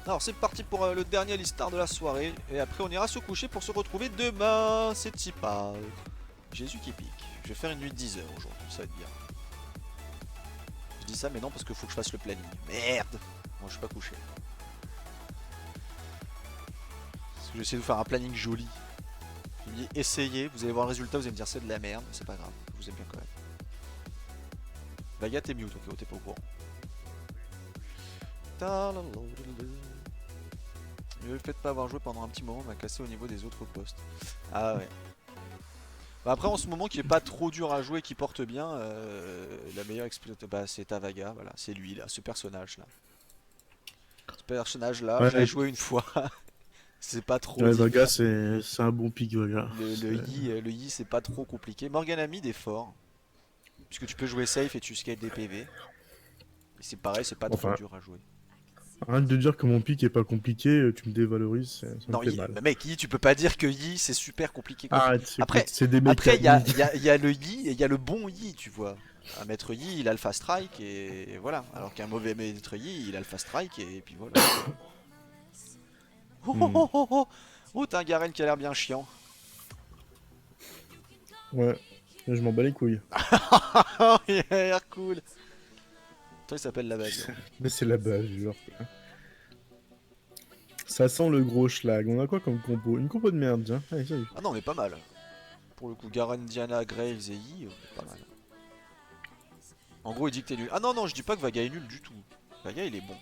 Alors c'est parti pour le dernier listar de la soirée. Et après on ira se coucher pour se retrouver demain. C'est si pas. Jésus qui pique. Je vais faire une nuit de 10 heures aujourd'hui, ça va être bien. Je dis ça mais non parce qu'il faut que je fasse le planning. Merde. Moi je suis pas couché. Parce que j'essaie de vous faire un planning joli. Je me dis essayez, vous allez voir le résultat, vous allez me dire c'est de la merde, mais c'est pas grave, je vous aime bien quand même. Vaga t'es mute, ok, t'es pas au courant. Le fait de pas avoir joué pendant un petit moment m'a cassé au niveau des autres postes. Ah ouais. Bah après en ce moment qui est pas trop dur à jouer, qui porte bien, la meilleure exploitation, bah, c'est Tavaga, voilà, c'est lui là, ce personnage là. Ce personnage là, je l'ai Ouais, joué une fois, c'est pas trop ouais, Vaga, difficile. c'est un bon pick, Vaga. Le Yi c'est pas trop compliqué. Morganamide est fort, puisque tu peux jouer safe et tu skates des PV. Et c'est pareil, c'est pas trop Enfin, dur à jouer. arrête de dire que mon pick est pas compliqué, tu me dévalorises, ça me Non, fait Yi, mal. bah mec, Yi, tu peux pas dire que Yi c'est super compliqué comme. Arrête, Après, c'est des après mécaniques. il y a le Yi et il y a le bon Yi, tu vois. Un maître Yi, il a le fast strike et voilà. Alors qu'un mauvais maître Yi, il a le fast strike et puis voilà. Oh oh Hmm. oh oh oh, oh t'as un Garen qui a l'air bien chiant. Ouais, je m'en bats les couilles. Oh, il a l'air cool. Toi, il s'appelle la bague. Mais c'est la base, genre. Ça sent le gros schlag. On a quoi comme combo? Une combo de merde, tiens. Allez, salut. Ah non, mais pas mal. Pour le coup, Garen, Diana, Graves et Yi, pas mal. En gros, il dit que t'es nul. Ah non, non, je dis pas que Vaga est nul du tout. Vaga, il est bon.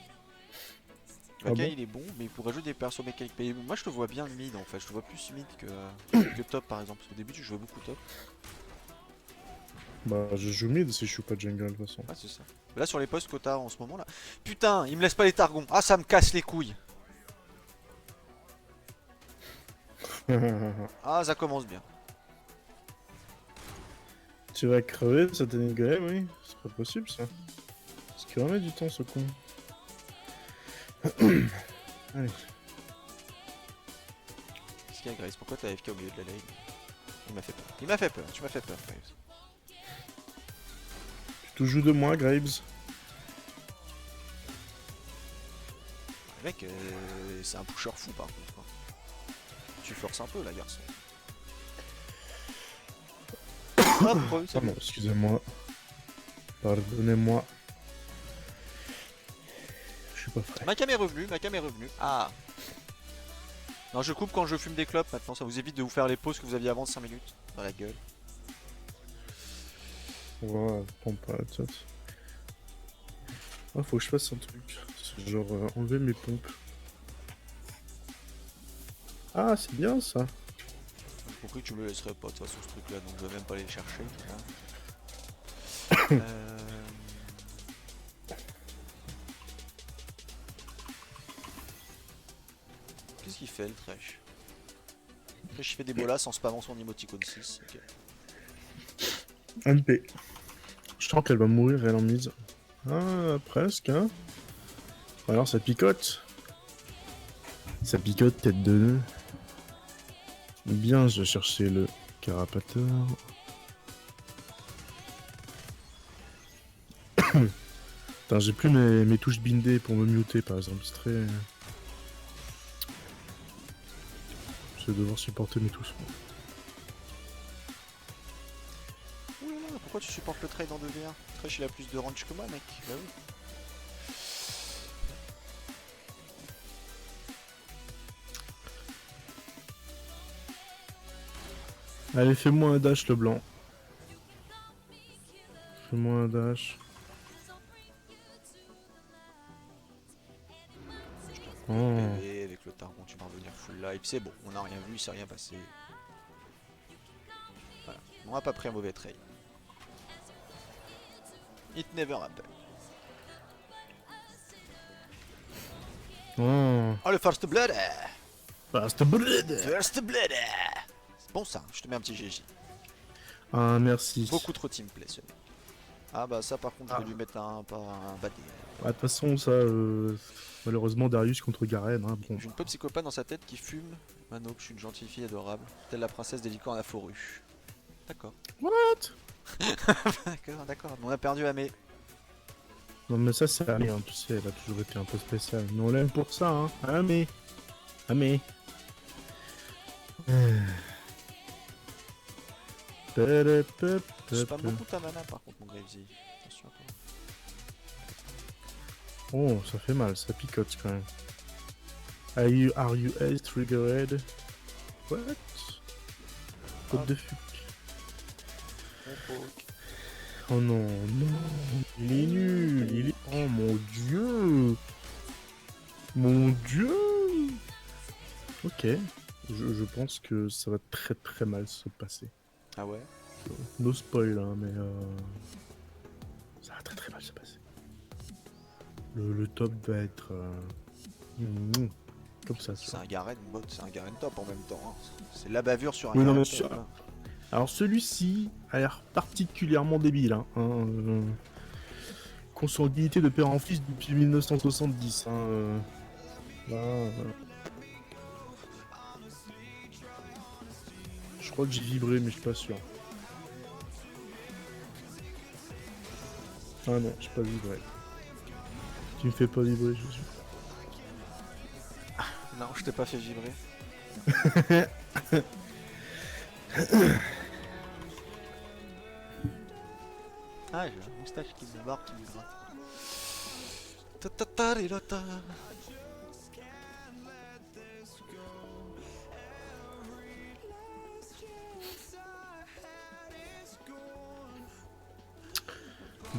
Ah Vaga, bon? il est bon, mais il pourrait jouer des persos mécaniques. Mais moi, je te vois bien mid en fait. Je te vois plus mid que top par exemple. Parce qu'au début, tu jouais beaucoup top. Bah, je joue mid si je suis pas jungle, de toute façon. Ah, c'est ça. Mais là, sur les postes que t'as en ce moment là. Putain, il me laisse pas les targons. Ah, ça me casse les couilles. Ah, ça commence bien. Tu vas crever cette année de grève, oui? C'est pas possible, ça. Parce qu'il remet du temps, ce con. Allez. Qu'est-ce qu'il y a, Grace? Pourquoi t'as AFK au milieu de la lane? Il m'a fait peur. Il m'a fait peur. Tu m'as fait peur, Graves. Tu te joues de moi, Graves? Le mec, c'est un pusher fou par contre, hein. Tu forces un peu là, garçon. Hop, c'est Pardon, bon. excusez-moi. Pardonnez-moi. Je suis pas frais. Ma cam est revenue, ma cam est revenue. Ah. Non, je coupe quand je fume des clopes maintenant, ça vous évite de vous faire les pauses que vous aviez avant de 5 minutes. Dans la gueule. Ouais, prends pas la tête. Ah, faut que je fasse un truc. C'est genre enlever mes pompes. Ah, c'est bien ça. J'ai compris que tu me le laisserais pas de toute façon ce truc là, donc je vais même pas aller le chercher. Qu'est-ce qu'il fait le Thresh? Thresh il fait des bolas en spammant son emoticon 6. Ok. MP. Je sens qu'elle va mourir, elle en mise. Ah, presque, hein. Alors ça picote. Ça picote, tête de nœud. Bien, je vais chercher le carapateur. Putain, j'ai plus mes touches bindées pour me muter, par exemple. C'est très... Je vais devoir supporter mes touches. Oulala, pourquoi tu supportes le trade en 2v1? Thresh il a plus de range que moi mec. Bah oui. Allez, fais-moi un dash, le blanc. Fais-moi un dash. Oh. PV avec le Targon, tu vas revenir full live. C'est bon, on a rien vu, il s'est rien passé. Voilà. On a pas pris un mauvais trade. It never happened. Oh. Oh le first blood! Fast blood. First blood! C'est bon ça, je te mets un petit GG. Ah, merci. Beaucoup trop teamplay ce mec. Ah bah ça par contre Ah. je vais lui mettre un bâté. Ah, de toute façon, ça, malheureusement, Darius contre Garen, hein, bon. J'ai une pop psychopathe dans sa tête qui fume. Mano, je suis une gentille fille adorable. Telle la princesse des licornes à la forue. D'accord. What? D'accord, d'accord. On a perdu Amé. Non mais ça c'est Amé, hein, tu sais, elle a toujours été un peu spéciale. Mais on l'aime pour ça, hein. Amé. Amé. Je spam beaucoup ta mana par contre mon Gravesy. Attention à toi. Oh, ça fait mal, ça picote quand même. Are you as triggered? What? What the fuck? Mon poke. Oh non, non, il est nul, il est... Oh mon dieu! Mon dieu! Ok, je pense que ça va très très mal se passer. Ah ouais? No spoil, hein, mais ça va très très mal se passer. Le top va être... comme ça. C'est un Garen bot, c'est un Garen top en même temps. Hein. C'est la bavure sur un Oui, non, Garen mais top. Hein. alors celui-ci a l'air particulièrement débile. Consanguinité de père en fils depuis 1970. Je crois que j'ai vibré, mais je suis pas sûr. Ah non, j'ai pas vibré. Tu me fais pas vibrer, je suis. Non, je t'ai pas fait vibrer. Ah, j'ai un moustache qui me barre, qui me gratte. Ta-ta-ta-ri-la-ta.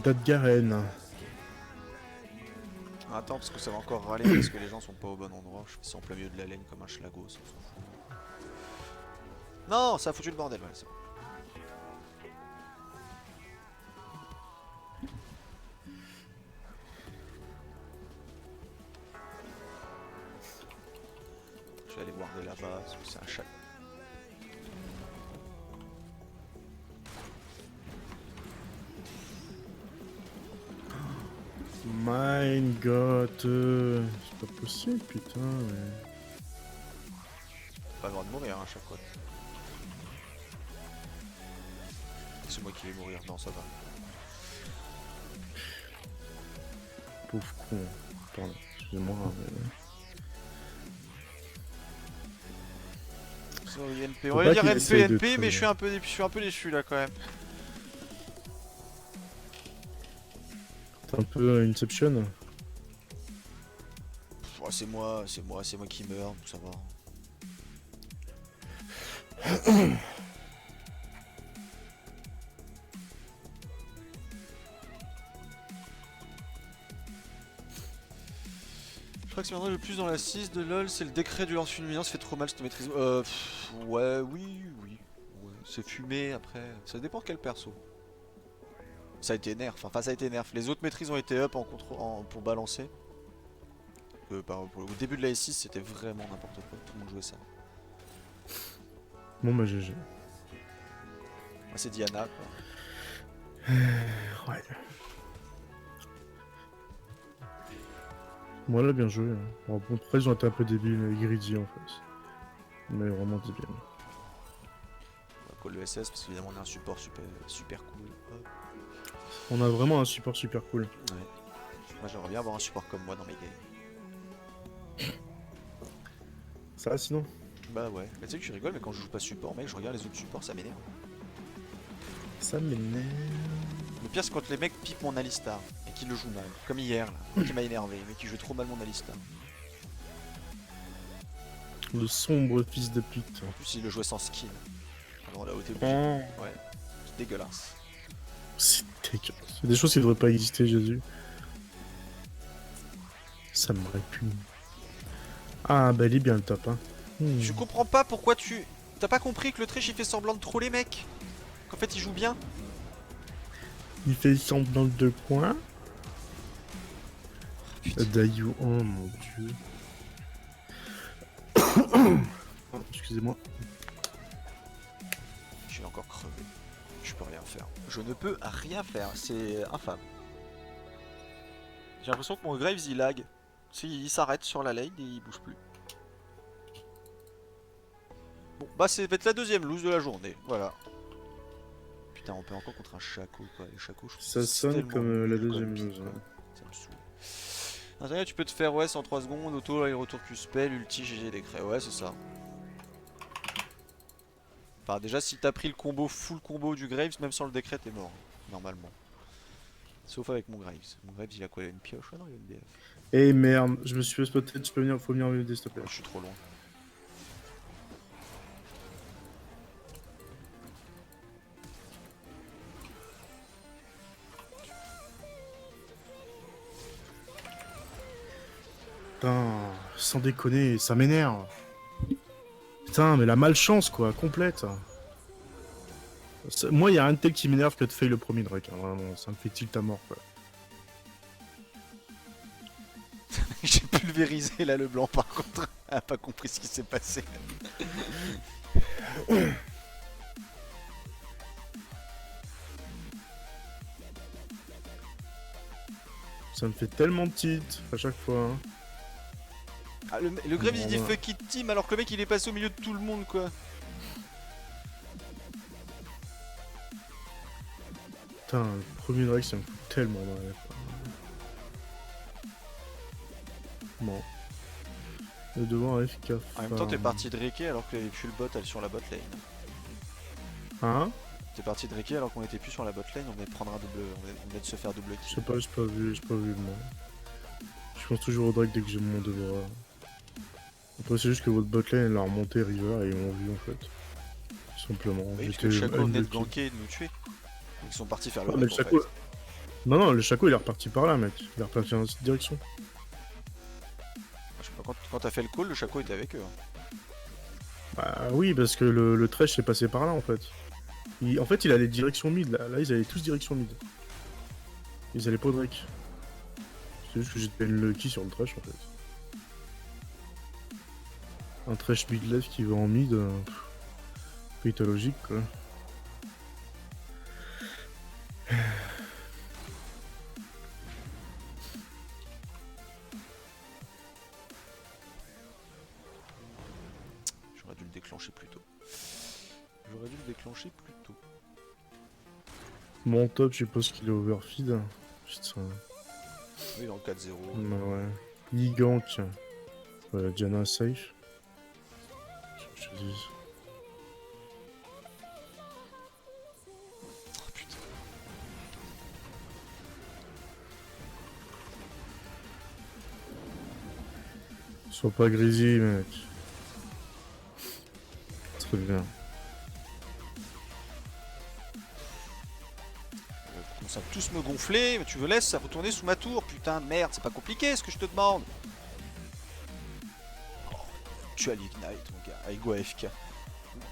Date Garen. Attends, parce que ça va encore râler parce que les gens sont pas au bon endroit. Je suis en plein milieu de la laine comme un schlago, ça s'en fout. Non, ça a foutu le bordel, ouais, c'est bon. Je vais aller voir de là-bas, parce que c'est un chat. My god. C'est pas possible, putain. Mais... Pas le droit de mourir hein, à chaque fois. C'est moi qui vais mourir, non ça va. Pauvre con. Pardon, excusez-moi. NP. Faut On va pas dire qu'il NP, essaye de NP, mais te- je suis un peu déçu là quand même. C'est un peu Inception. Oh, c'est moi qui meurs, donc ça va. Je crois que ce qui m'intéresse le plus dans la 6 de LoL, c'est le décret du lance luminance fait trop mal cette maîtrise. Ouais, oui. Ouais, c'est fumé après. Ça dépend quel perso. Ça a été nerf, enfin ça a été nerf. Les autres maîtrises ont été up pour balancer. Au début de la S6, c'était vraiment n'importe quoi. Tout le monde jouait ça. Bon bah GG. Moi, c'est Diana quoi. Ouais. Moi là, bien joué. Bon, après, ils ont été un peu débiles, greedy en fait. Mais vraiment débiles. On va call le SS parce qu'évidemment on a un support super cool. Hop. On a vraiment un support super cool. Ouais. Moi j'aimerais bien avoir un support comme moi dans mes games. Ça va sinon? Bah ouais. Mais tu sais que je rigole, mais quand je joue pas support, mec, je regarde les autres supports, ça m'énerve. Ça m'énerve. Le pire c'est quand les mecs pipent mon Alistar et qu'ils le jouent mal. Comme hier là, qui m'a énervé, mais qui joue trop mal mon Alistar. Le sombre fils de pute. En plus il le jouait sans skin. Alors là, au début, Oh. ouais, c'est dégueulasse. C'est dégueulasse. C'est des choses qui devraient pas exister, Jésus. Ça me répugne. Ah bah il est bien le top, hein. Je comprends pas pourquoi tu... T'as pas compris que le triche il fait semblant de troller mec? Qu'en fait il joue bien? Il fait semblant de quoi? Putain. Dayu, oh mon dieu. Oh, excusez-moi. Je suis encore crevé. Je peux rien faire. Je ne peux rien faire. C'est infâme. J'ai l'impression que mon Graves il lag. Il s'arrête sur la lane et il bouge plus. Bon, bah c'est peut-être la deuxième lose de la journée. Voilà. Putain, on peut encore contre un Shaco quoi. Les Shaco, je trouve Ça c'est sonne tellement comme la nul deuxième pick, news. quoi. Hein. C'est ça me saoule. Internet, tu peux te faire ouais en 3 secondes, auto, aller-retour plus spell, ulti, GG décret. Ouais, c'est ça. Enfin, déjà, si t'as pris le combo, full combo du Graves, même sans le décret, t'es mort. Normalement. Sauf avec mon Graves. Mon Graves, il a quoi? Il a une pioche? Ah non, il a une DF. Eh merde, je me suis fait spotter, faut venir m'aider s'il te plaît. Ouais, je suis trop loin. Putain, sans déconner, ça m'énerve. Putain, mais la malchance quoi, complète. Moi, il y a rien de tel qui m'énerve que de fail le premier Drake, hein, vraiment, ça me fait tilt à mort quoi. J'ai pulvérisé là le blanc par contre. Elle a pas compris ce qui s'est passé. Ça me fait tellement de tilt à chaque fois. Hein. Ah, le Graves il dit fuck it team alors que le mec il est passé au milieu de tout le monde quoi. Putain, le premier Drake ça me fout tellement mal. Bon. Le devant FK. En même temps t'es parti de Ricky alors qu'il n'y avait plus le bot elle sur la bot lane. Hein? T'es parti de Ricky alors qu'on était plus sur la bot lane, on venait de prendre un double. On venait de se faire double Je kill. sais pas, j'ai pas vu moi. Je pense toujours au Drake dès que j'ai mon devoir. Après c'est juste que votre botlane elle a remonté River et ils m'ont vu en fait. Tout simplement. Oui, parce que le Shaco venait de ganker et de nous tuer. Donc ils sont partis faire le mais le rep, Shaco... en fait. Non, le Shaco il est reparti par là mec. Il est reparti dans cette direction. Je sais pas, quand t'as fait le call, le Shaco était avec eux. Hein. Bah oui, parce que le Thresh est passé par là en fait. En fait il allait direction mid là ils allaient tous direction mid. Ils allaient pas au Drake. C'est juste que j'étais une lucky sur le Thresh en fait. Un Thresh mid left qui va en mid, mythologique quoi. J'aurais dû le déclencher plus tôt. J'aurais dû le déclencher plus tôt. Mon top, je suppose qu'il est overfeed. Putain. Oui, dans le 4-0. Bah ouais. E-gank. Voilà, Janna safe. Je te dis. Oh putain. Sois pas grisy, mec. Très bien. Ils commencent à tous me gonfler, mais tu veux laisser ça retourner sous ma tour, putain de merde, c'est pas compliqué ce que je te demande. Oh, tu as l'ignite mon gars, avec Go AFK.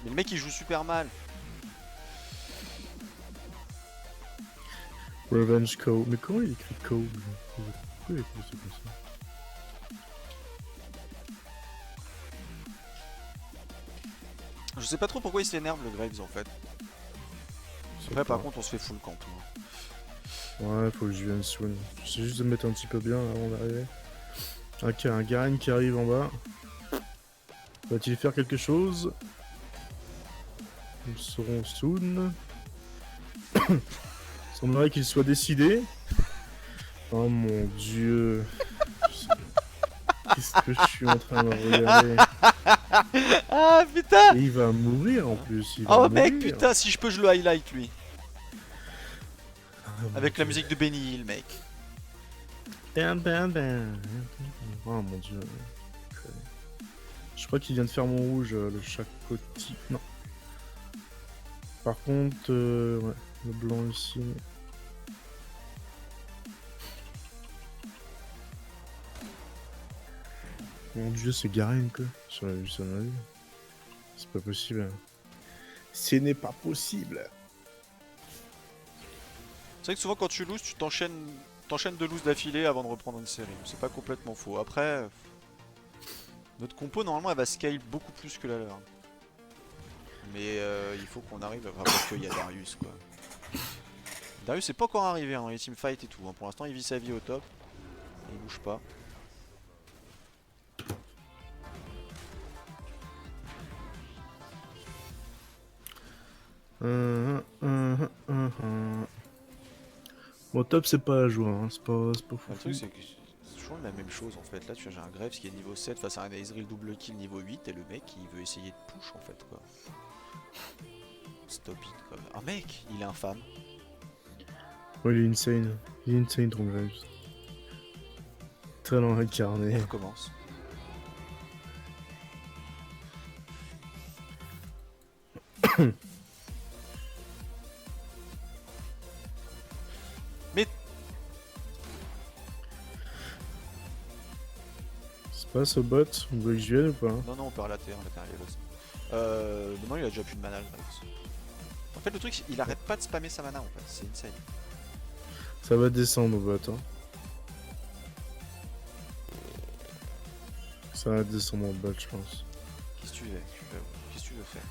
Mais le mec il joue super mal. Revenge Co. Mais comment il écrit Co? Pourquoi il écrit ça comme ça? Je sais pas trop pourquoi il s'énerve le Graves en fait. Après par contre on se fait full camp. Ouais, faut que je vienne soon. J'essaie juste de me mettre un petit peu bien avant d'arriver. Ok, un Garen qui arrive en bas. Va-t-il faire quelque chose? Nous le saurons soon. Semblerait qu'il soit décidé. Oh mon dieu. Qu'est-ce que je suis en train de regarder? Ah putain! Et il va mourir en plus. Oh mec putain si je peux je le highlight lui. Avec la musique de Benny Hill mec. Oh mon dieu. Je crois qu'il vient de faire mon rouge, le Chakoti. Non. Par contre, ouais, le blanc ici. Mon dieu, c'est Garen quoi. Sur la vue son avis. C'est pas possible. Ce n'est pas possible. C'est vrai que souvent quand tu loses, tu t'enchaînes de lose d'affilée avant de reprendre une série. C'est pas complètement faux. Après, notre compo normalement elle va scale beaucoup plus que la leur. Mais il faut qu'on arrive à voir qu'il y a Darius quoi. Darius c'est pas encore arrivé hein, dans les teamfights et tout. Hein. Pour l'instant il vit sa vie au top. Il bouge pas. Bon, Au top, c'est pas la joie, hein. C'est pas Le fou. truc, c'est que c'est toujours la même chose en fait. Là, tu vois, j'ai un Graves qui est niveau 7 face à un Ezreal double kill niveau 8 et le mec il veut essayer de push en fait quoi. Stop it quoi. Ah mec, il est infâme. Ouais, il est insane. Il est insane, ton Graves. Talent On incarné. recommence. Mais C'est pas ce bot, vous voulez que je vienne ou pas? non, non, on peut relater, on a terminé les boss. Maintenant il a déjà plus de mana le Graves. En fait, le truc, il arrête pas de spammer sa mana en fait, c'est insane. Ça va descendre au bot, hein. Ça va descendre au bot, je pense. Qu'est-ce que tu veux? Qu'est-ce que tu veux faire?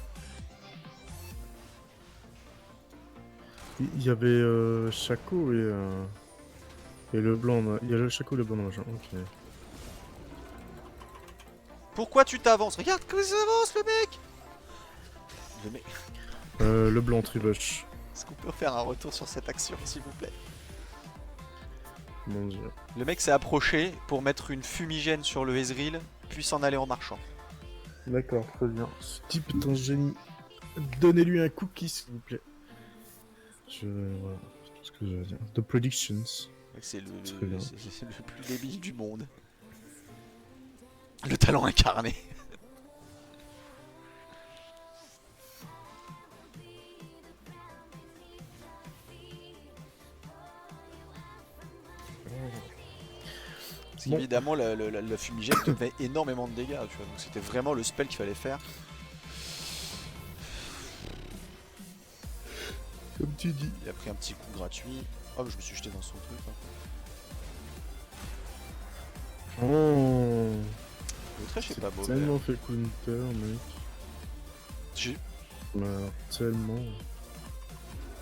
Il y avait Shaco et le blanc. Il y a le Shaco et le blanc dans le jeu. Ok. Pourquoi tu t'avances? Regarde comment il s'avance le mec! Le mec. Le blanc tribush. Est-ce qu'on peut faire un retour sur cette action s'il vous plaît? Mon dieu. Le mec s'est approché pour mettre une fumigène sur le Ezreal, puis s'en aller en marchant. D'accord, très bien. Ce type est un génie. Donnez-lui un cookie, s'il vous plaît. Voilà, c'est tout ce que je veux dire. The Predictions. C'est le Très bien. plus débile du monde. Le talent incarné. Parce Bon. qu'évidemment, la fumigène te fait énormément de dégâts, tu vois. Donc c'était vraiment le spell qu'il fallait faire. Comme tu dis. Il a pris un petit coup gratuit. Oh, je me suis jeté dans son truc. Hein. Oh. Le trait, c'est pas beau. Tellement fait counter, mec. J'ai Mais alors, tellement.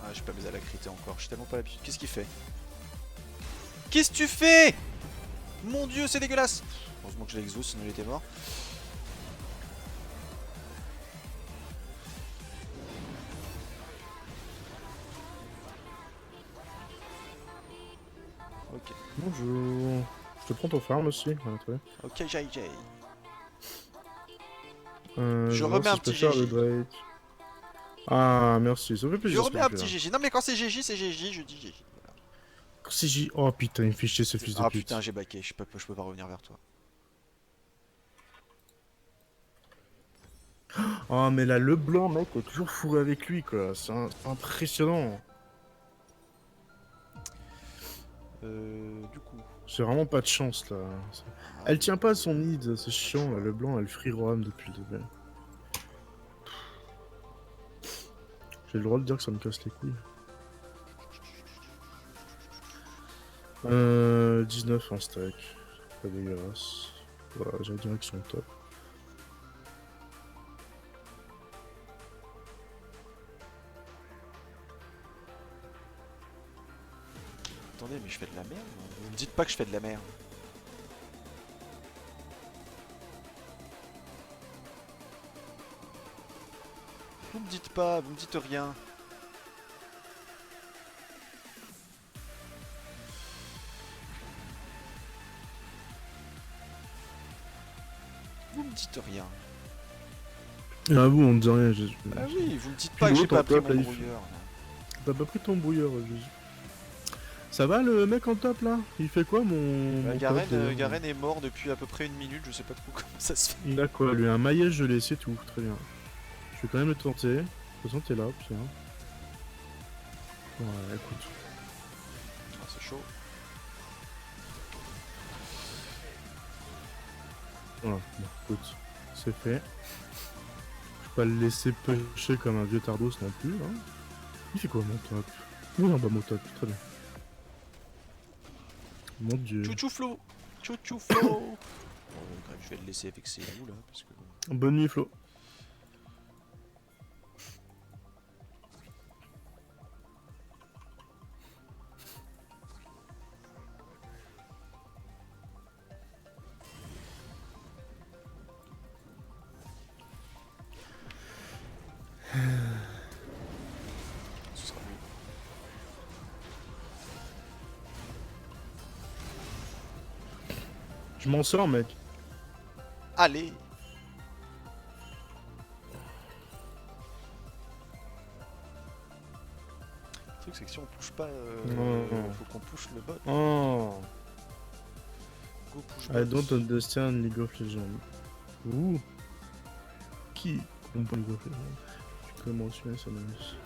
Ah, j'ai pas mis à la crité encore. J'ai tellement pas l'habitude. Qu'est-ce qu'il fait? Qu'est-ce que tu fais? Mon dieu, c'est dégueulasse. Heureusement que j'ai l'exo, sinon il était mort. Ok. Bonjour. Je te prends ton farm aussi. Voilà, très bien. Ok, JJ. Je Je vais voir remets un si je peux petit faire GG. le Drake. Ah, merci. Ça fait Je plaisir. remets un petit GG. Non, mais quand c'est GG, je dis GG. Si j'ai. Oh putain, il me fait chier ce fils de Ah pute. putain, j'ai baqué. Je peux pas revenir vers toi. Oh, mais là, le blanc, mec, est toujours fourré avec lui, quoi. C'est impressionnant. Du coup. J'ai vraiment pas de chance, là. Elle tient pas à son mid, c'est chiant, là. Le blanc, elle free roam depuis le début. J'ai le droit de dire que ça me casse les couilles. 19 en stack. Pas dégueulasse. Voilà, j'allais dire qu'ils sont top. Attendez, mais je fais de la merde. Vous me dites pas que je fais de la merde. Vous me dites pas, vous me dites rien. Vous me dites rien. Ah vous, on ne dit rien, Ah oui, vous me dites pas que j'ai pas pris mon brouilleur. T'as pas pris ton brouilleur, Jésus. Ça va le mec en top là? Il fait quoi mon Garen est mort depuis à peu près une minute, je sais pas trop comment ça se fait. Il a quoi lui? Un maillage gelé, c'est tout, très bien. Je vais quand même le tenter. De toute façon t'es là, puis hein. Ouais, écoute. Ah, c'est chaud. Voilà, bon, écoute, c'est fait. Je vais pas le laisser pêcher comme un vieux tardos non plus. Hein. Il fait quoi mon top? Oui, en bas mon top, très bien. Mon dieu. Chouchouflo. Chouchouflo. Bon, je vais le laisser avec ses loups là. Parce que... Bonne nuit Flo. Ce sera lui. Je m'en sors, mec. Allez. Le truc c'est que si on push pas, Non. faut qu'on push le bot. Oh. Go push I bot. don't understand League of Legends. Ouh. Qui comprend League of Legends? Tu peux mentionner ça m'amuse.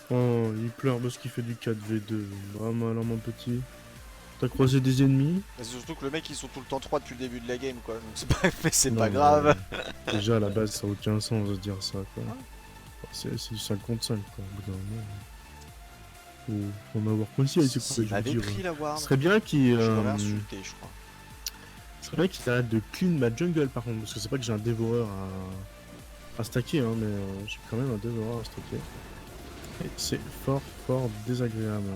Oh, il pleure parce qu'il fait du 4v2. Vraiment, alors mon petit. T'as croisé des ennemis? Mais c'est surtout que le mec ils sont tout le temps 3 depuis le début de la game quoi. Donc c'est pas, mais c'est Non, pas mais, grave. déjà, à la base, ça n'a aucun sens de dire ça, quoi. C'est du 5 contre 5, quoi. Au bout d'un moment. Faut en avoir conscience, c'est quoi, S'il je veux m'avait dire. pris la ward, Ce serait bien qu'il. je l'aurais insulté je crois. Ce serait bien qu'il arrête de clean ma jungle, par contre. Parce que c'est pas que j'ai un dévoreur à stacker, hein, mais j'ai quand même un dévoreur à stacker. Et c'est fort, fort désagréable.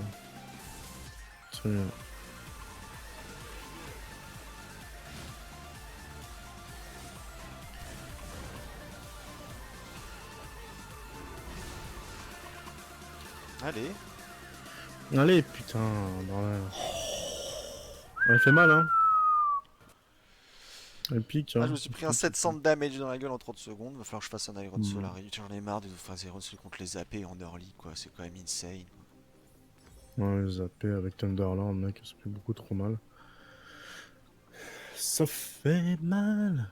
Très bien. Allez. Allez, putain, bordel. Elle fait mal, hein. Elle pique, hein. Ah, je me suis pris un 700 de damage dans la gueule en 30 secondes. Va falloir que je fasse un Iron Solari. J'en ai marre de faire des Iron Soul contre les AP en early quoi. C'est quand même insane. Ouais, zappé avec Thunderland, mec, ça fait beaucoup trop mal. Ça fait mal.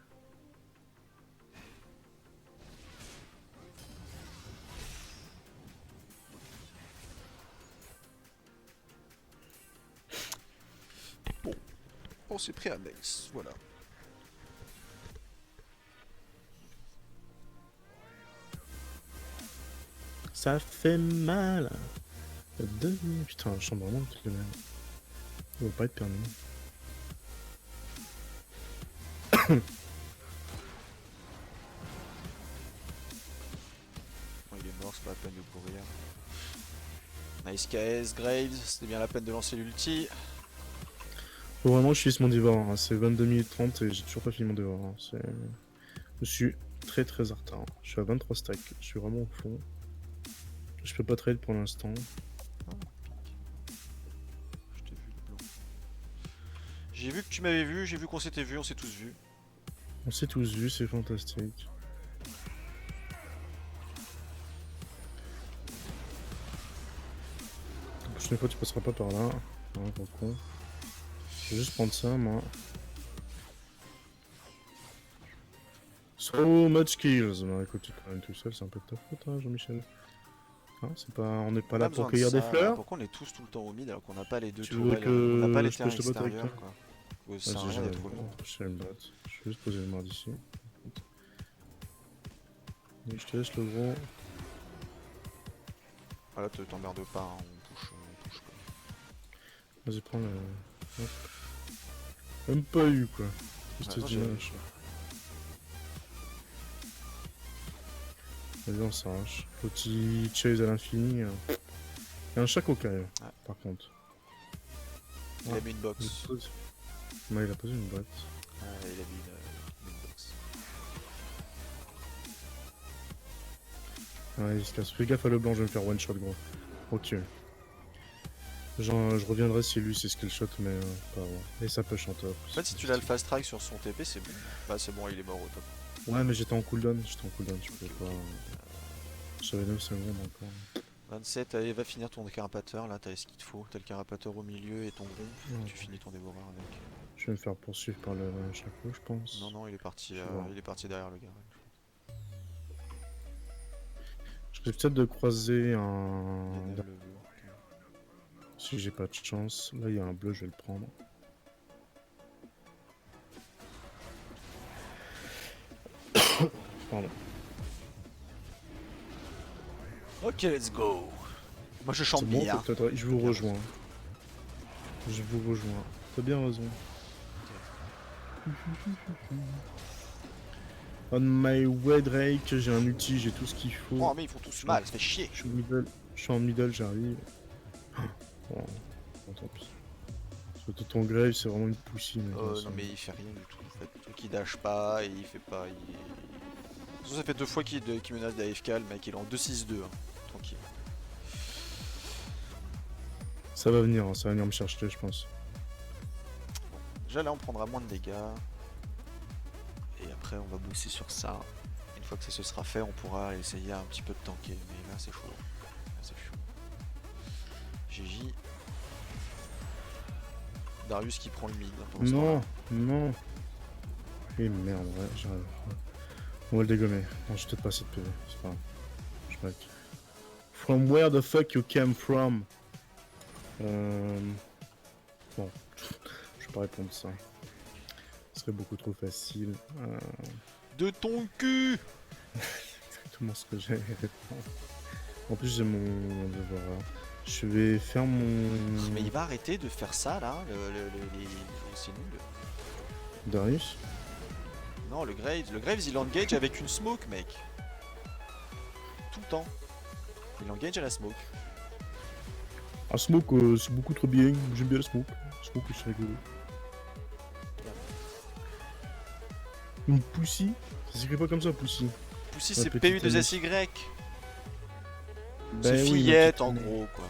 Bon, on s'est pris un base, voilà. Ça fait mal. Putain, je sens vraiment que le même. Il va pas être permis. Bon, il est mort, c'est pas la peine de courir. Nice KS, Graves, c'était bien la peine de lancer l'ulti. Faut vraiment que je finisse mon dévoreur, hein. C'est 22 minutes 30 et j'ai toujours pas fini mon dévoreur, hein. Je suis très très en retard. Je suis à 23 stacks, je suis vraiment au fond. Je peux pas trade pour l'instant. Ah, je t'ai vu le blanc. J'ai vu que tu m'avais vu, j'ai vu qu'on s'était vu, on s'est tous vus. On s'est tous vus, c'est fantastique. La prochaine fois tu passeras pas par là. Hein, gros con. Je vais juste prendre ça, moi. So much kills. Bah écoute, tu te même tout seul, c'est un peu de ta faute, hein, Jean-Michel. Hein, c'est pas... On n'est pas là pour cueillir des fleurs. Pourquoi on est tous tout le temps au mid alors qu'on n'a pas les deux Tu veux tourelles, que on n'a pas les je terrains pêche le bot avec extérieurs toi? quoi. Ça sert à rien d'être au mid. Je sais le bot. Je vais juste poser le mord ici. Et je te laisse le gros. Voilà, t'emmerdes pas, hein, on push quoi. Vas-y, prends le... Hop. Même pas eu, quoi. Juste Ouais, moi, dimanche. Vas-y, on s'arrache. Petit chase à l'infini. Il y a un chat coca, par contre. Il a mis une box. Ouais, il a posé une boîte. Il a mis une box. Ouais, il se casse. Fais gaffe à le blanc, je vais me faire one shot, gros. Ok. Genre, je reviendrai si lui c'est skill shot, mais pas avant. Et ça push en top. En fait, si tu l'as le fast track sur son TP, c'est bon. Bah, c'est bon, il est mort au top. Ouais, mais j'étais en cooldown, tu peux pas. J'avais 9 secondes encore. 27, allez, va finir ton carapateur, là, t'as ce qu'il te faut. T'as le carapateur au milieu et ton groupe, Ouais. tu finis ton dévoreur avec. Je vais me faire poursuivre par le chapeau, je pense. Non, il est parti, derrière le gars. Je risque peut-être de croiser Il un. est neuf level. Si j'ai pas de chance. Là, il y a un bleu, je vais le prendre. Pardon. Ok, let's go. Moi je chante C'est bon, bien. peut-être. Je vous rejoins. Je vous rejoins. T'as bien raison. On my way Drake, j'ai un ulti, j'ai tout ce qu'il faut. Oh, mais ils font tous mal, ça fait chier. Je suis en middle, j'arrive. Bon, tant pis. Ton grave, c'est vraiment une poussine. Non mais il fait rien du tout en fait. Le truc il dash pas et il fait pas. De toute façon, ça fait 2 fois qu'il menace d'AFK, le mec il est en 2-6-2. Hein. Tranquille. Ça va venir, hein, ça va venir me chercher, je pense. Déjà là on prendra moins de dégâts. Et après on va bosser sur ça. Une fois que ça se sera fait, on pourra essayer un petit peu de tanker. Mais là c'est chaud. Là c'est chaud. GG. Darius qui prend le mid. Pendant ce temps-là. Non. Et merde, ouais, j'arrive. On va le dégommer. Non, j'ai peut-être pas assez de PV, c'est pas grave. Je break. From where the fuck you came from? Bon, je vais pas répondre ça. Ce serait beaucoup trop facile. De ton cul. Exactement ce que j'allais répondre. En plus, j'ai mon devoir. Je vais faire mon. Mais il va arrêter de faire ça là, c'est nul. Darius? Non, le Graves il engage avec une smoke, mec. Tout le temps. Il engage à la smoke. Un smoke, c'est beaucoup trop bien. J'aime bien le smoke. Smoke, c'est rigolo. Une pussy? Ça s'écrit pas comme ça, pussy. Pussy, La c'est petite PU2SY. Ben C'est oui, fillette ma en petite- gros, quoi.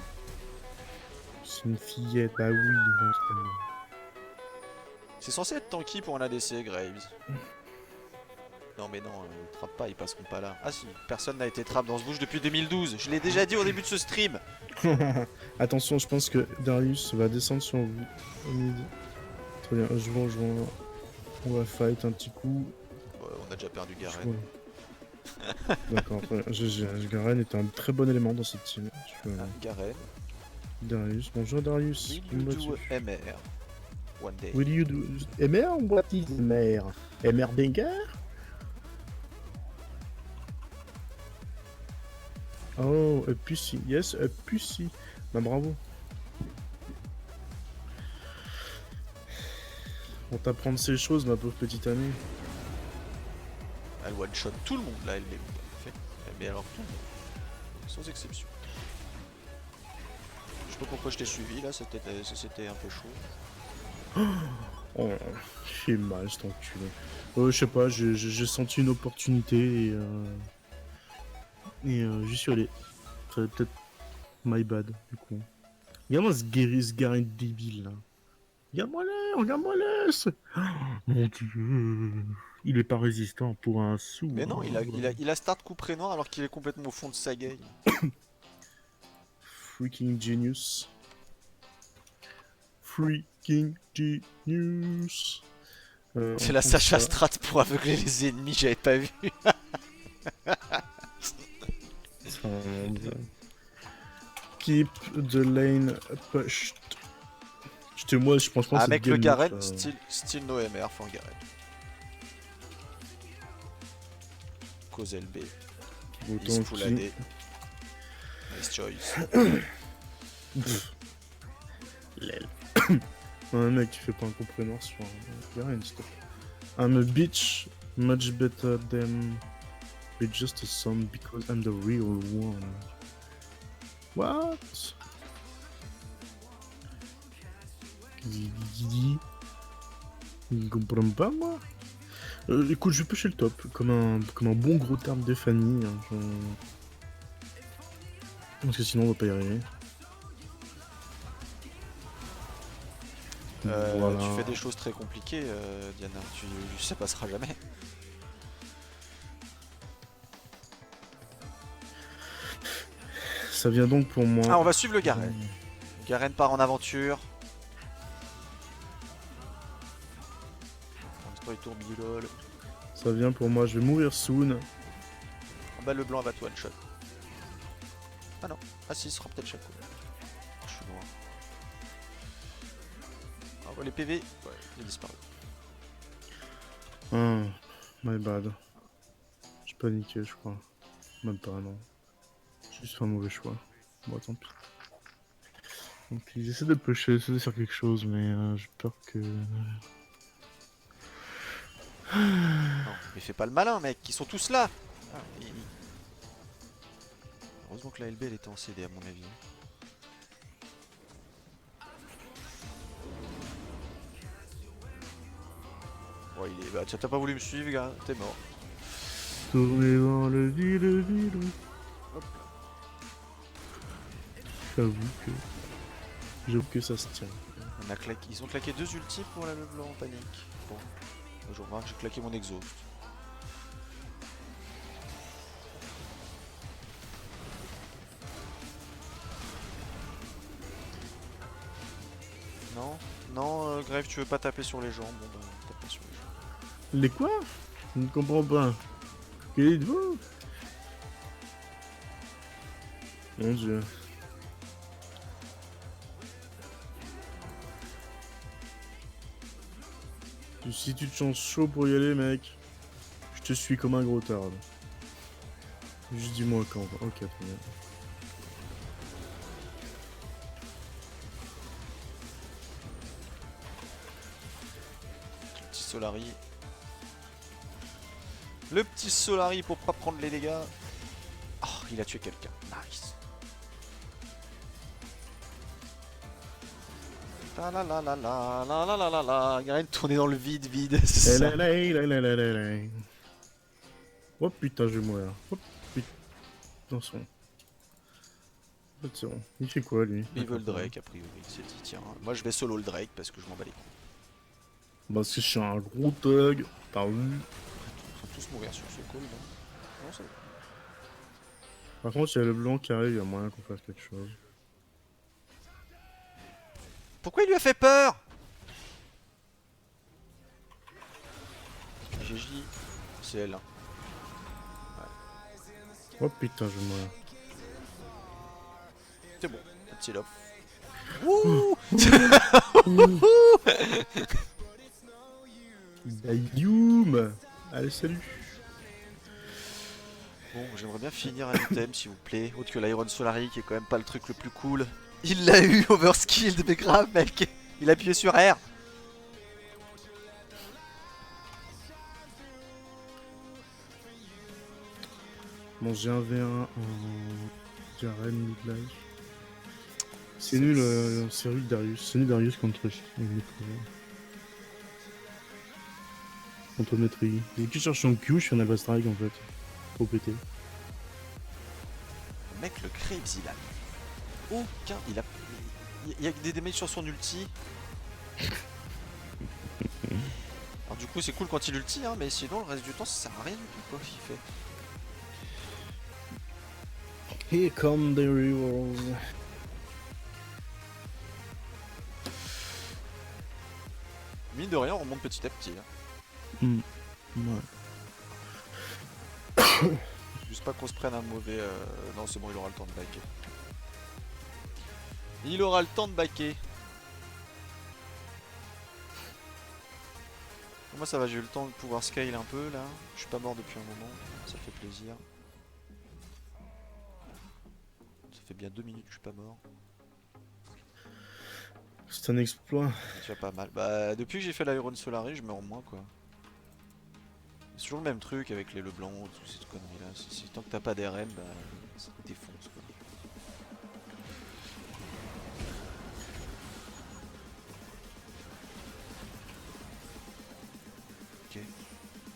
C'est une fillette, bah oui. Non, c'est pas moi. C'est censé être tanky pour un ADC, Graves. Non mais non, trap pas, ils passeront pas là. Ah si, personne n'a été trap dans ce bouge depuis 2012. Je l'ai déjà dit au début de ce stream. Attention, je pense que Darius va descendre sur vous. Au mid. Très bien, je vous rejoins. On va fight un petit coup. On a déjà perdu Garen. D'accord, très bien. Garen est un très bon élément dans cette team. Garen. Darius, bonjour Darius. Will Comment you do vas-tu? MR one day? Will you do MR? What is MR? MR Banger? Oh, a pussy. Yes, a pussy. Bah bravo. On t'apprend ces choses, ma pauvre petite amie. Elle one shot tout le monde là, elle fait. Mais alors tout le monde. Sans exception. Je sais pas pourquoi je t'ai suivi là, c'était un peu chaud. Oh, j'ai mal cet enculé. Je sais pas, j'ai senti une opportunité et j'y suis allé. Ça va peut-être my bad, du coup. Regarde-moi ce Garen débile là. Regarde-moi là oh, mon dieu. Il est pas résistant pour un sou. Mais non, il a start coup prénom alors qu'il est complètement au fond de sa game. Freaking genius. Freaking genius. C'est la Sacha Strat pour aveugler les ennemis, j'avais pas vu. Keep the lane pushed. Moi, je pense Ah que mec, le Garen, still no MR for Garen. Cause LB. Is full AD. Nice choice. Lel. Un mec qui fait pas un compreneur sur un Garen, stop. I'm a bitch, much better than be just a son because I'm the real one. What? Il comprend pas moi. Écoute, je vais pêcher le top comme un bon gros terme de famille. Hein, parce que sinon on va pas y arriver. Voilà. Tu fais des choses très compliquées, Diana. Ça passera jamais. Ça vient donc pour moi. Ah, on va suivre le Garen. Garen part en aventure. Pour l'instant, il tourne du lol. Ça vient pour moi, je vais mourir soon. En bas, le blanc va te one shot. Ah non. Ah si, ce sera peut-être Chaco. Je suis loin. Ah, ouais, les PV. Ouais, il est disparu. Ah, my bad. J'ai paniqué, je crois. Même pas, non. J'ai juste fait un mauvais choix. Bon, tant pis. Tant pis, j'essaie de pusher, j'essaie de faire quelque chose, mais j'ai peur que... Non, mais fais pas le malin, mec. Ils sont tous là. Ah, heureusement que la LB elle était en CD à mon avis. Bon, il est... Bah, t'as pas voulu me suivre, gars, t'es mort. Tourner dans le vide. Hop. J'avoue que ça se tient. On a claqué... Ils ont claqué 2 ultis pour la blanc en panique. Bon, je remarque, j'ai claqué mon exhaust. Non, non, Grave, tu veux pas taper sur les gens? Bon, bah, tape pas sur les gens. Les quoi? Je ne comprends pas. Qui êtes-vous? Mon dieu. Si tu te sens chaud pour y aller, mec, je te suis comme un gros tarde. Juste dis-moi quand. Ok, très bien. Petit Solari. Le petit Solari pour pas prendre les dégâts. Oh, il a tué quelqu'un. Nice. La la la la la la la la la la. Garen tourner dans le vide, c'est ça. Oh putain, je vais mourir. Oh putain. Attention. C'est bon. Il fait quoi lui? Il veut le Drake a priori, c'est dit tiens. Moi je vais solo le Drake parce que je m'en bats les couilles. Bah c'est je suis un gros thug. T'as vu? On va tous mourir sur ce call, non? Non, c'est bon. Par contre, il y a le blanc qui arrive, il y a moyen qu'on fasse quelque chose. Pourquoi il lui a fait peur? GJ, c'est elle. Hein. Oh putain, je vais mourir. C'est bon, petit love. Wouh. Youm. Allez, salut. Bon, j'aimerais bien finir un item s'il vous plaît, autre que l'Iron Solari qui est quand même pas le truc le plus cool. Il l'a eu, overskilled, mais grave mec. Il a appuyé sur R. Bon, j'ai un V1 en Garen mid-life. C'est nul, c'est nul Darius. C'est nul Darius contre contre Metri. J'ai qui cherche son Q, je fais un Alpha Strike en fait. Faut péter. Mec, le Krebs il a aucun. Il y a des damages sur son ulti. Alors du coup c'est cool quand il ulti hein, mais sinon le reste du temps ça sert à rien du tout quoi qu'il fait. Here come the reward. Mine de rien on remonte petit à petit. Hein. Ouais. Juste pas qu'on se prenne un mauvais... Non c'est bon il aura le temps de backer. Il aura le temps de backer. Moi ça va, j'ai eu le temps de pouvoir scale un peu là. Je suis pas mort depuis un moment, ça fait plaisir. Ça fait bien 2 minutes que je suis pas mort. C'est un exploit. C'est déjà pas mal. Bah depuis que j'ai fait l'Iron Solari je meurs moins quoi. C'est toujours le même truc avec les Leblanc, toutes ces conneries là. Tant que t'as pas d'RM, bah ça te défonce quoi. Ok.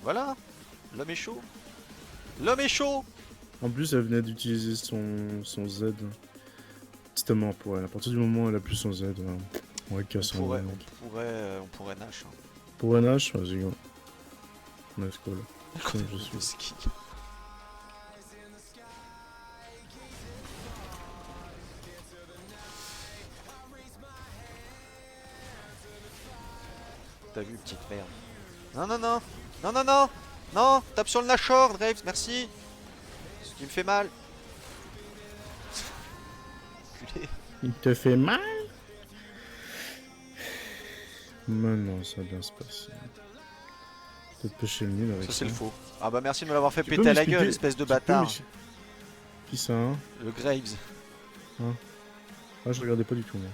Voilà. L'homme est chaud. L'homme est chaud. En plus, elle venait d'utiliser son Z. Petit amour pour elle. À partir du moment où elle a plus son Z, on va casser on pourrait Nash. Hein. Pour un Nash, vas-y go. Let's go. Je suis ski. T'as vu petite merde. Non non non. Non non non. Non. Tape sur le Nashor, Draves, merci. Ce qui me fait mal. Il te fait mal? Mais non, ça va bien se passer. Peut-être pêcher le nul avec ça. Ça c'est le faux. Ah bah merci de me l'avoir fait Tu peux péter à la m'expliquer- gueule, espèce de bâtard. Qui ça, hein? Le Graves. Ah, je regardais pas du tout, moi.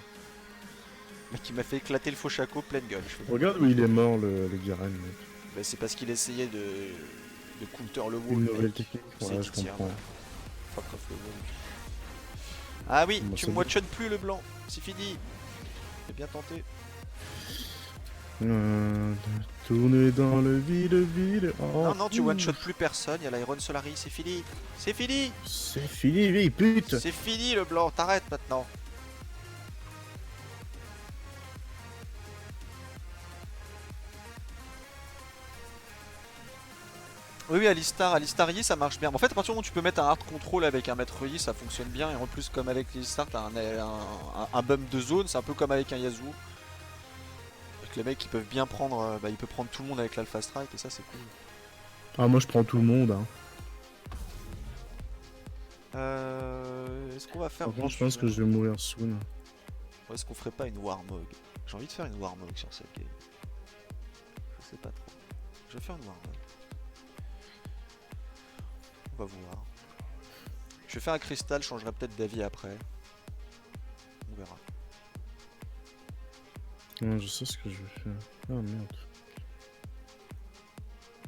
Mec qui m'a fait éclater le faux chaco pleine gueule. Regarde où il est mort, le Garen, mec. Bah c'est parce qu'il essayait de counter le wall. Une mec. nouvelle technique, C'est voilà, je dit, tiens, comprends. voilà. Fuck off le wall. Ah oui, Bon, tu c'est me watchonnes plus le blanc. C'est fini. J'ai bien tenté. Tourner dans le vide. Oh, Non, non, tu one-shot plus personne, y'a l'Iron Solari, c'est fini. C'est fini. C'est fini, vieille pute. C'est fini le blanc, t'arrêtes maintenant. Oui, Alistar Yi ça marche bien. En fait, à partir du moment où tu peux mettre un hard control avec un maître Yi, ça fonctionne bien. Et en plus, comme avec Alistar, t'as un bump de zone, c'est un peu comme avec un Yasuo. Avec les mecs qui peuvent bien prendre, il peut prendre tout le monde avec l'Alpha Strike et ça c'est cool. Ah, moi je prends tout le monde. Hein. Est-ce qu'on va faire... Par contre, je pense que je vais mourir soon. Ou est-ce qu'on ferait pas une Warmog? J'ai envie de faire une Warmog sur cette game. Je sais pas trop. Je vais faire une Warmog. On va voir. Je vais faire un cristal, je changerai peut-être d'avis après. On verra. Non, je sais ce que je vais faire. Ah merde.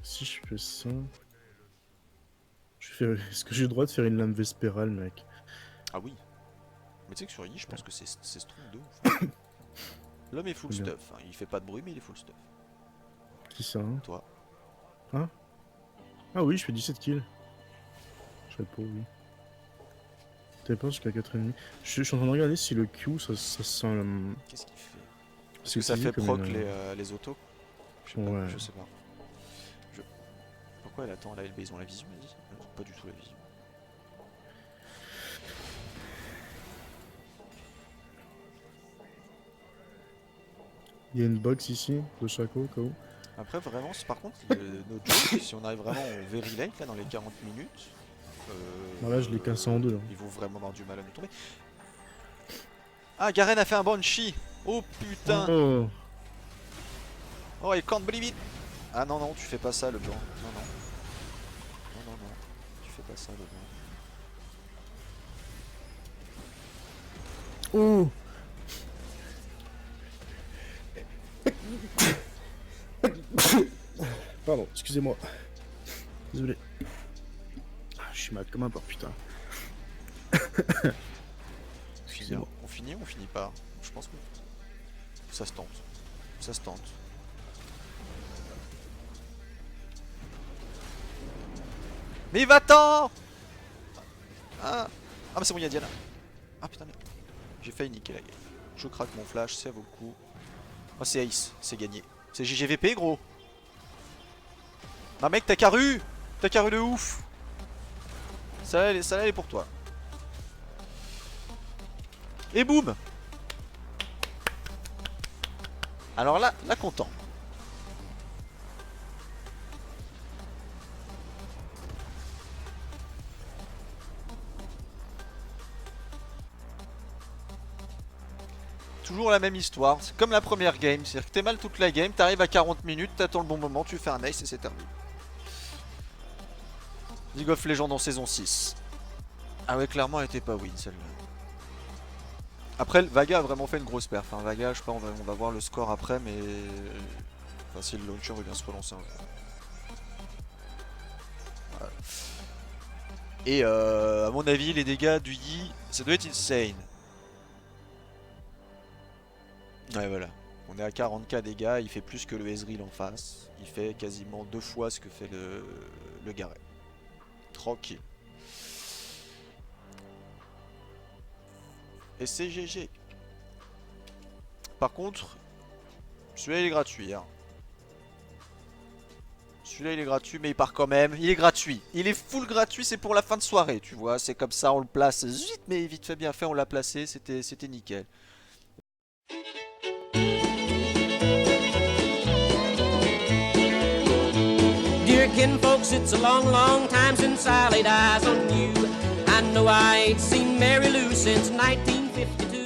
Si je fais ça... Est-ce que j'ai le droit de faire une lame vespérale, mec? Ah oui. Mais tu sais que sur Yi, je pense que c'est strong de ouf. Hein. L'homme est full stuff. Hein. Il fait pas de bruit, mais il est full stuff. Qui ça hein? Toi. Hein? Ah oui, je fais 17 kills. Je sais pas, oui. T'avais pas jusqu'à 4,5. Je suis en train de regarder si le Q, ça sent... Qu'est-ce qu'il fait? Parce que ça fait proc les autos? Je sais pas. Pourquoi elle attend là, ils ont la vision, elle dit? Ils ont pas du tout la vision. Il y a une box ici, de chaque au cas où. Après, vraiment, par contre, notre jeu, si on arrive vraiment au very late, là, dans les 40 minutes... Là, je l'ai cassé en deux. Là. Ils vont vraiment avoir du mal à nous tomber. Ah, Garen a fait un Banshee! Oh putain! Oh, oh I can't believe it! Ah non, non, tu fais pas ça, le blanc. Non, non. Non, non, non. Tu fais pas ça, le blanc. Oh. Pardon, excusez-moi. Désolé. Je suis mal comme un porc, putain. On finit ou on finit pas? Je pense que ça se tente. Ça se tente. Mais va-t'en! Ah, mais c'est bon, il y a Diana. Ah putain, merde. J'ai failli niquer la game. Je craque mon flash, ça vaut le coup. Oh, c'est Ace, c'est gagné. C'est GGVP, gros. Ah, mec, t'as carru! T'as carru de ouf! Ça là, elle est pour toi. Et boum! Alors là, content. Toujours la même histoire, c'est comme la première game, c'est-à-dire que t'es mal toute la game, t'arrives à 40 minutes, t'attends le bon moment, tu fais un ace et c'est terminé. League of Legends en saison 6. Ah ouais, clairement elle était pas win celle-là. Après, Vaga a vraiment fait une grosse perf. Hein. Vaga, je sais pas, on va voir le score après, mais... Enfin, si le launcher veut bien se relancer un jour. Voilà. Et à mon avis, les dégâts du Yi, ça doit être insane. Ouais, voilà. On est à 40k dégâts, il fait plus que le Ezreal en face. Il fait quasiment 2 fois ce que fait le Garen. Tranquille. Et c'est GG. Par contre, celui-là il est gratuit. Hein. Celui-là il est gratuit, mais il part quand même. Il est gratuit. Il est full gratuit, c'est pour la fin de soirée, tu vois. C'est comme ça, on le place vite, mais vite fait, bien fait, on l'a placé. C'était nickel. Dear kinfolks, it's a long, long time since I laid eyes on you. I know I ain't seen Mary Lou since 1952.